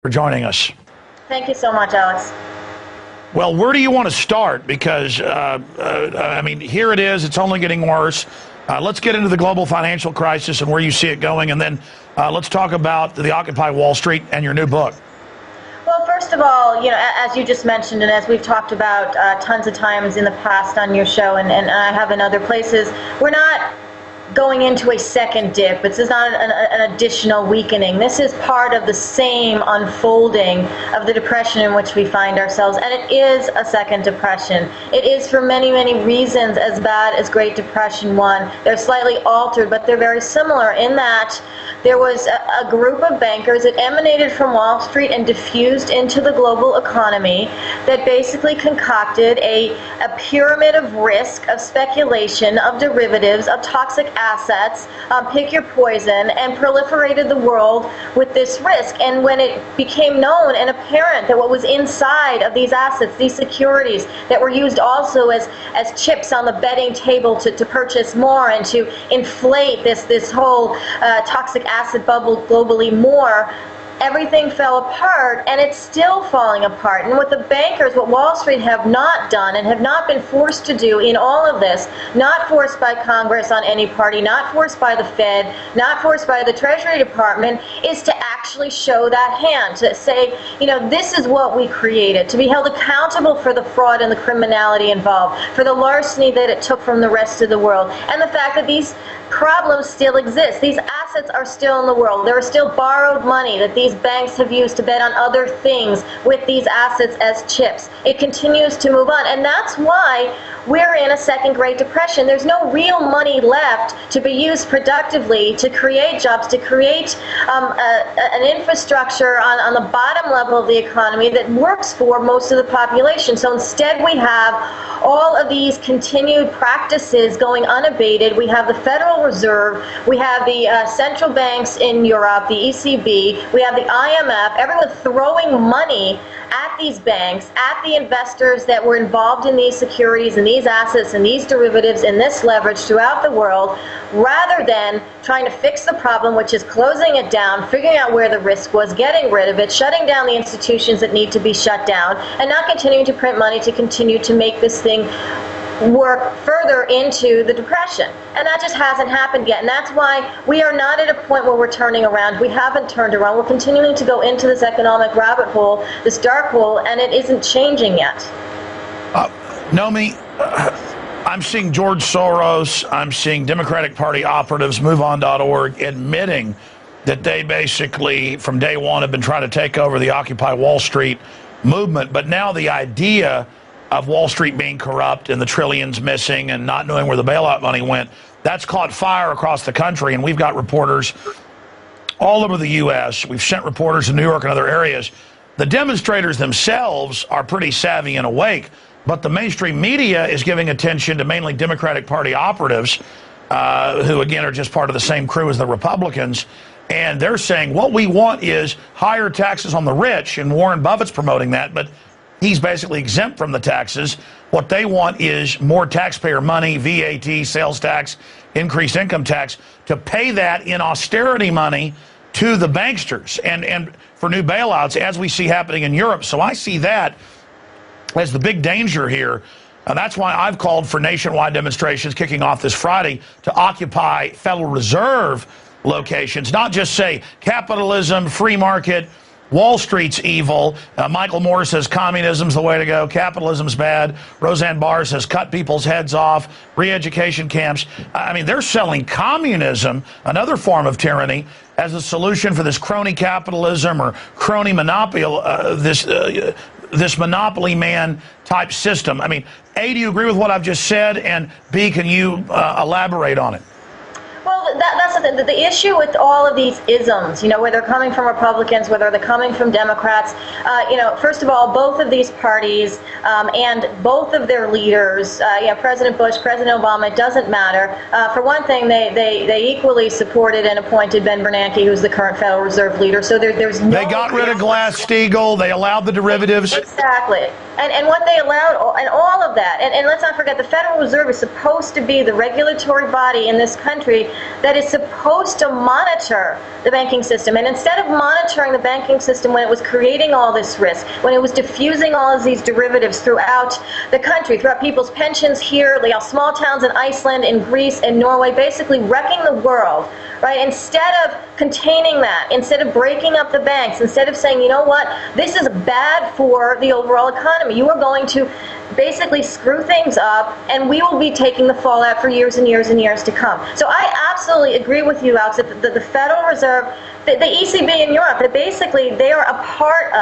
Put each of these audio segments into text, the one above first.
for joining us. Thank you so much, Alex. Well, where do you want to start? Because, I mean, here it is. It's only getting worse. Let's get into the global financial crisis and where you see it going, and then let's talk about the Occupy Wall Street and your new book. Well, first of all, you know, as you just mentioned, and as we've talked about tons of times in the past on your show, and I have in other places, we're not going into a second dip. This is not an additional weakening. This is part of the same unfolding of the depression in which we find ourselves, and it is a second depression. It is for many, many reasons as bad as Great Depression 1. They're slightly altered, but they're very similar in that there was a group of bankers that emanated from Wall Street and diffused into the global economy that basically concocted a pyramid of risk, of speculation, of derivatives, of toxic assets, pick your poison, and proliferated the world with this risk. And when it became known and apparent that what was inside of these assets, these securities that were used also as chips on the betting table to purchase more and to inflate this whole toxic asset bubble globally more, everything fell apart, and it's still falling apart. And what the bankers, what Wall Street have not done and have not been forced to do in all of this, not forced by Congress on any party, not forced by the Fed, not forced by the Treasury Department, is to actually show that hand, to say, you know, this is what we created, to be held accountable for the fraud and the criminality involved, for the larceny that it took from the rest of the world, and the fact that these problems still exist. These assets are still in the world. There is still borrowed money that these banks have used to bet on other things with these assets as chips. It continues to move on, and that's why we're in a second Great Depression. There's no real money left to be used productively to create jobs, to create an infrastructure on the bottom level of the economy that works for most of the population. So instead we have all of these continued practices going unabated. We have the Federal Reserve, we have the central banks in Europe, the ECB, we have the IMF, everyone throwing money at these banks, at the investors that were involved in these securities and these assets and these derivatives and this leverage throughout the world, rather than trying to fix the problem, which is closing it down, figuring out where the risk was, getting rid of it, shutting down the institutions that need to be shut down, and not continuing to print money to continue to make this thing work further into the depression. And that just hasn't happened yet. And that's why we are not at a point where we're turning around. We haven't turned around. We're continuing to go into this economic rabbit hole, this dark hole, and it isn't changing yet. Nomi, I'm seeing George Soros, I'm seeing Democratic Party operatives, MoveOn.org, admitting that they basically, from day one, have been trying to take over the Occupy Wall Street movement. But now the idea of Wall Street being corrupt and the trillions missing and not knowing where the bailout money went, that's caught fire across the country. And we've got reporters all over the U.S. We've sent reporters to New York and other areas. The demonstrators themselves are pretty savvy and awake, but the mainstream media is giving attention to mainly Democratic Party operatives, who, again, are just part of the same crew as the Republicans. And they're saying what we want is higher taxes on the rich, and Warren Buffett's promoting that, but he's basically exempt from the taxes. What they want is more taxpayer money, VAT, sales tax, increased income tax, to pay that in austerity money to the banksters and for new bailouts, as we see happening in Europe. So I see that as the big danger here. That's why I've called for nationwide demonstrations kicking off this Friday to occupy Federal Reserve locations, not just say capitalism, free market, Wall Street's evil. Michael Moore says communism's the way to go. Capitalism's bad. Roseanne Barr says cut people's heads off. Re-education camps. I mean, they're selling communism, another form of tyranny, as a solution for this crony capitalism or crony monopoly, this monopoly man type system. I mean, A, do you agree with what I've just said? And B, can you elaborate on it? Well, that's the issue with all of these isms, you know, whether they're coming from Republicans, whether they're coming from Democrats. First of all, both of these parties and both of their leaders, President Bush, President Obama, it doesn't matter. For one thing, they equally supported and appointed Ben Bernanke, who's the current Federal Reserve leader. So there's no... They got rid of Glass-Steagall. They allowed the derivatives. Exactly. And what they allowed, and all of that. And let's not forget, the Federal Reserve is supposed to be the regulatory body in this country that is supposed to monitor the banking system. And instead of monitoring the banking system when it was creating all this risk, when it was diffusing all of these derivatives throughout the country, throughout people's pensions here, small towns in Iceland, in Greece, in Norway, basically wrecking the world, right? Instead of containing that, instead of breaking up the banks, instead of saying, you know what, this is bad for the overall economy. You are going to basically screw things up, and we will be taking the fallout for years and years and years to come. So I absolutely agree with you, Alex, that the Federal Reserve, the ECB in Europe, that basically they are a part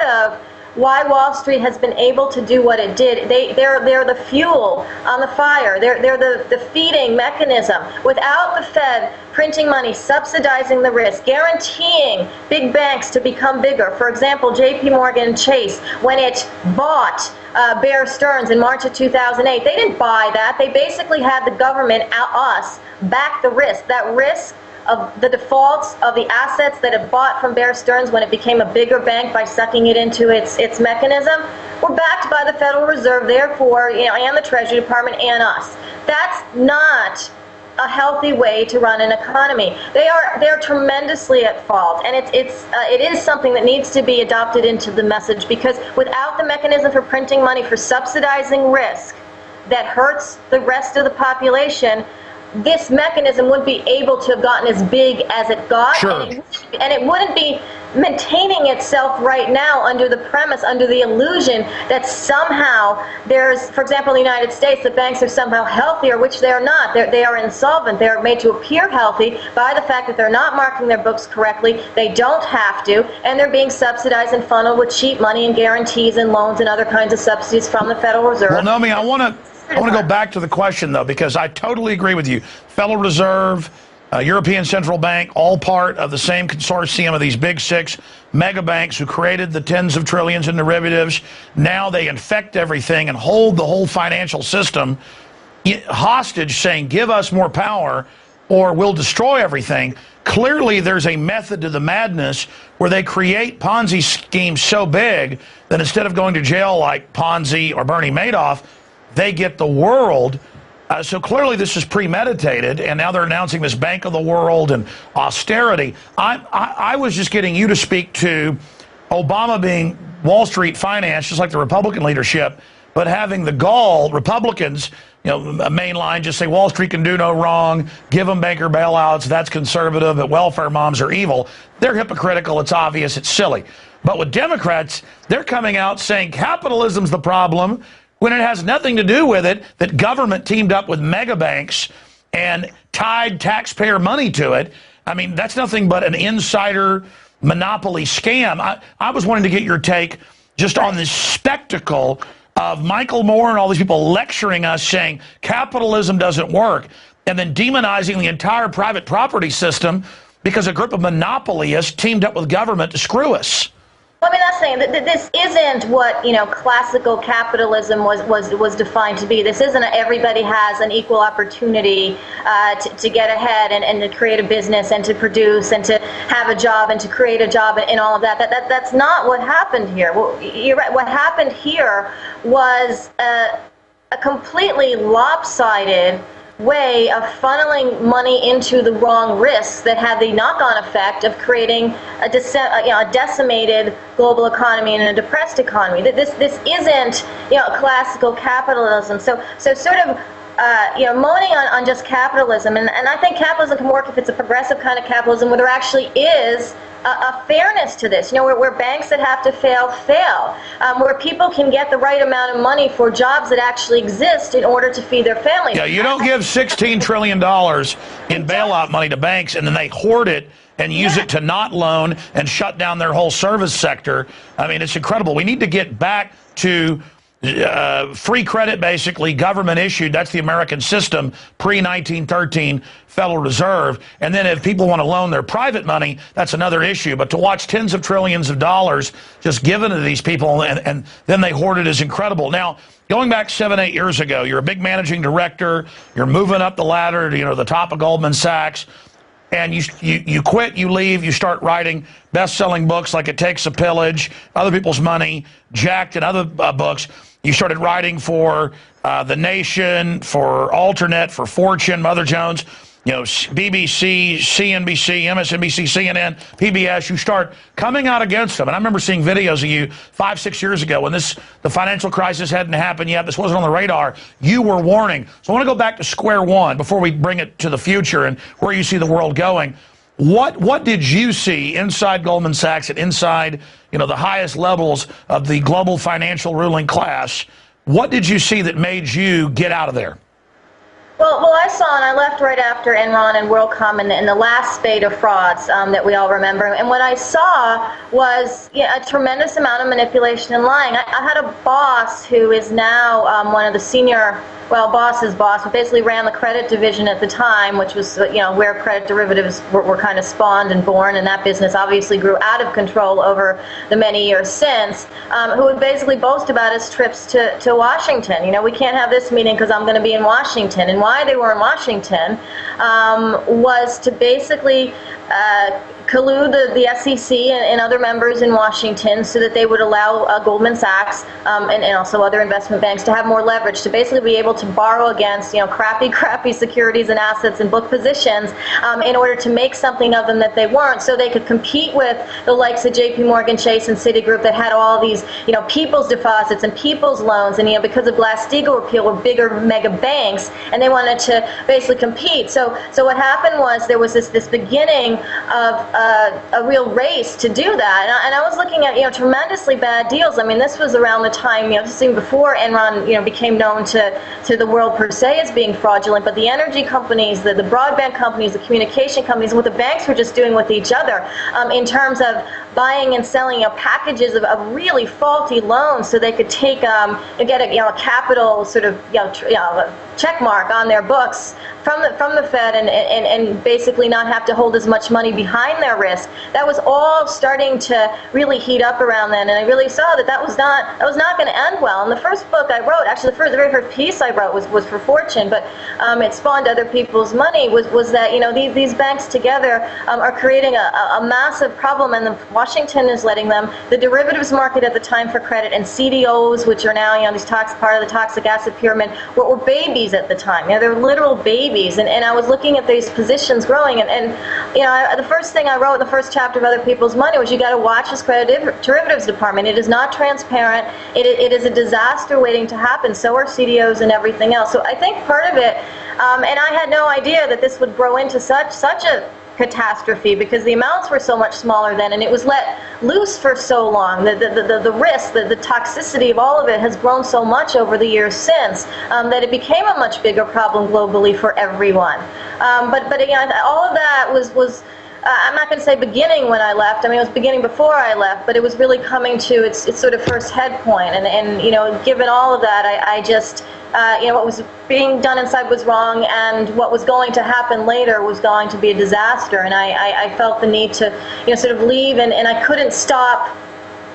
of why Wall Street has been able to do what it did. They're the fuel on the fire. They're the feeding mechanism. Without the Fed printing money, subsidizing the risk, guaranteeing big banks to become bigger. For example, J.P. Morgan and Chase, when it bought Bear Stearns in March of 2008, they didn't buy that. They basically had the government, us, back the risk. That risk of the defaults of the assets that it bought from Bear Stearns when it became a bigger bank by sucking it into its mechanism were backed by the Federal Reserve, therefore, and the Treasury Department and us. That's not a healthy way to run an economy. They're tremendously at fault, and it is something that needs to be adopted into the message, because without the mechanism for printing money for subsidizing risk that hurts the rest of the population, this mechanism wouldn't be able to have gotten as big as it got. Sure. And it wouldn't be maintaining itself right now under the premise, under the illusion that somehow there's, for example, in the United States, the banks are somehow healthier, which they are not. They are insolvent. They are made to appear healthy by the fact that they're not marking their books correctly. They don't have to, and they're being subsidized and funneled with cheap money and guarantees and loans and other kinds of subsidies from the Federal Reserve. Well, Nomi, I want to go back to the question, though, because I totally agree with you. Federal Reserve, European Central Bank, all part of the same consortium of these big six mega banks who created the tens of trillions in derivatives. Now they infect everything and hold the whole financial system hostage, saying, give us more power or we'll destroy everything. Clearly, there's a method to the madness where they create Ponzi schemes so big that instead of going to jail like Ponzi or Bernie Madoff, they get the world. So clearly this is premeditated, and now they're announcing this Bank of the World and austerity. I was just getting you to speak to Obama being Wall Street finance, just like the Republican leadership, but having the gall, Republicans, mainline, just say Wall Street can do no wrong, give them banker bailouts, that's conservative, but welfare moms are evil. They're hypocritical, it's obvious, it's silly. But with Democrats, they're coming out saying capitalism's the problem, when it has nothing to do with it, that government teamed up with mega banks and tied taxpayer money to it. I mean, that's nothing but an insider monopoly scam. I was wanting to get your take just on this spectacle of Michael Moore and all these people lecturing us, saying capitalism doesn't work, and then demonizing the entire private property system because a group of monopolists teamed up with government to screw us. Well, I mean, that's saying that this isn't what classical capitalism was defined to be. This isn't everybody has an equal opportunity to get ahead and to create a business and to produce and to have a job and to create a job and all of that. That's not what happened here. Well, you're right. What happened here was a completely lopsided way of funneling money into the wrong risks that had the knock-on effect of creating a decimated global economy and a depressed economy. This isn't classical capitalism. So sort of moaning on just capitalism, and I think capitalism can work if it's a progressive kind of capitalism where there actually is a fairness to this, where banks that have to fail, where people can get the right amount of money for jobs that actually exist in order to feed their families. Yeah, you don't give $16 trillion in bailout money to banks and then they hoard it and use it to not loan and shut down their whole service sector. I mean, it's incredible. We need to get back to free credit, basically, government issued. That's the American system, pre-1913 Federal Reserve. And then if people want to loan their private money, that's another issue. But to watch tens of trillions of dollars just given to these people and then they hoard it is incredible. Now, going back 7-8 years ago, you're a big managing director, you're moving up the ladder to the top of Goldman Sachs, and you quit, you leave, you start writing best-selling books like It Takes a Pillage, Other People's Money, Jacked, and other books. You started writing for The Nation, for Alternate, for Fortune, Mother Jones. BBC, CNBC, MSNBC, CNN, PBS, you start coming out against them. And I remember seeing videos of you 5, 6 years ago when the financial crisis hadn't happened yet. This wasn't on the radar. You were warning. So I want to go back to square one before we bring it to the future and where you see the world going. What did you see inside Goldman Sachs and inside, the highest levels of the global financial ruling class? What did you see that made you get out of there? Well, I saw, and I left right after Enron and WorldCom in the last spate of frauds that we all remember. And what I saw was a tremendous amount of manipulation and lying. I had a boss who is now one of the senior, boss's boss, who basically ran the credit division at the time, which was, where credit derivatives were kind of spawned and born, and that business obviously grew out of control over the many years since, who would basically boast about his trips to Washington. We can't have this meeting because I'm going to be in Washington. And why they were in Washington was to basically collude the SEC and other members in Washington so that they would allow Goldman Sachs and also other investment banks to have more leverage, to basically be able to borrow against crappy securities and assets and book positions in order to make something of them that they weren't, so they could compete with the likes of JP Morgan Chase and Citigroup that had all these people's deposits and people's loans, and because of Glass-Steagall repeal were bigger mega banks, and they wanted to basically compete. So what happened was there was this beginning of a real race to do that, and I was looking at tremendously bad deals. I mean, this was around the time this is before Enron became known to the world per se as being fraudulent, but the energy companies, the broadband companies, the communication companies, what the banks were just doing with each other in terms of buying and selling packages of really faulty loans so they could take get a capital sort of check mark on their books from the Fed and basically not have to hold as much money behind their risk. That was all starting to really heat up around then, and I really saw that was not going to end well. And the first book I wrote, actually the very first piece I wrote was for Fortune, but it spawned other people's money, was that these banks together are creating a massive problem, and Washington is letting them. The derivatives market at the time for credit and CDOs, which are now these part of the toxic asset pyramid, were babies at the time. They were literal babies, and I was looking at these positions growing, and the first thing I wrote in the first chapter of Other People's Money was you got to watch this credit derivatives department. It is not transparent. It is a disaster waiting to happen. So are CDOs and everything else. So I think part of it, and I had no idea that this would grow into such a catastrophe because the amounts were so much smaller then, and it was let loose for so long. The risk, the toxicity of all of it has grown so much over the years since that it became a much bigger problem globally for everyone. But again, all of that was I'm not going to say beginning when I left. I mean, it was beginning before I left, but it was really coming to its sort of first head point. And given all of that, I just what was being done inside was wrong, and what was going to happen later was going to be a disaster. And I felt the need to sort of leave, and I couldn't stop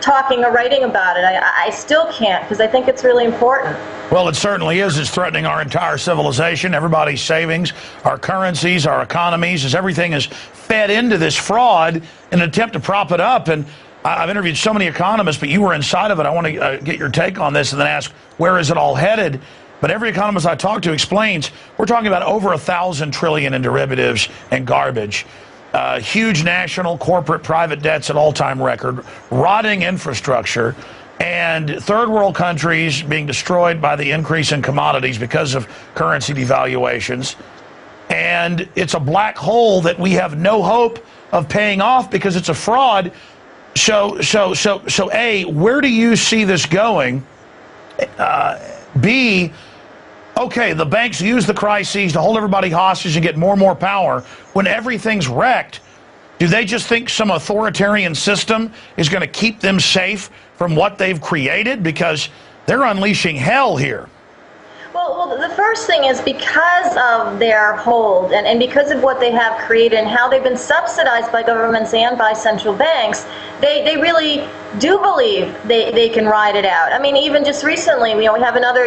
talking or writing about it. I still can't, because I think it's really important. Well, it certainly is. It's threatening our entire civilization, everybody's savings, our currencies, our economies, as everything is fed into this fraud in an attempt to prop it up. And I've interviewed so many economists, but you were inside of it. I want to get your take on this and then ask, where is it all headed? But every economist I talk to explains we're talking about over 1,000 trillion in derivatives and garbage. Huge national, corporate, private debts at all-time record, rotting infrastructure, and third world countries being destroyed by the increase in commodities because of currency devaluations. And it's a black hole that we have no hope of paying off because it's a fraud. So A, where do you see this going? B, okay, the banks use the crises to hold everybody hostage and get more and more power. When everything's wrecked, do they just think some authoritarian system is going to keep them safe from what they've created? Because they're unleashing hell here. Well, the first thing is because of their hold and because of what they have created and how they've been subsidized by governments and by central banks, they really do believe they can ride it out. I mean, even just recently, we have another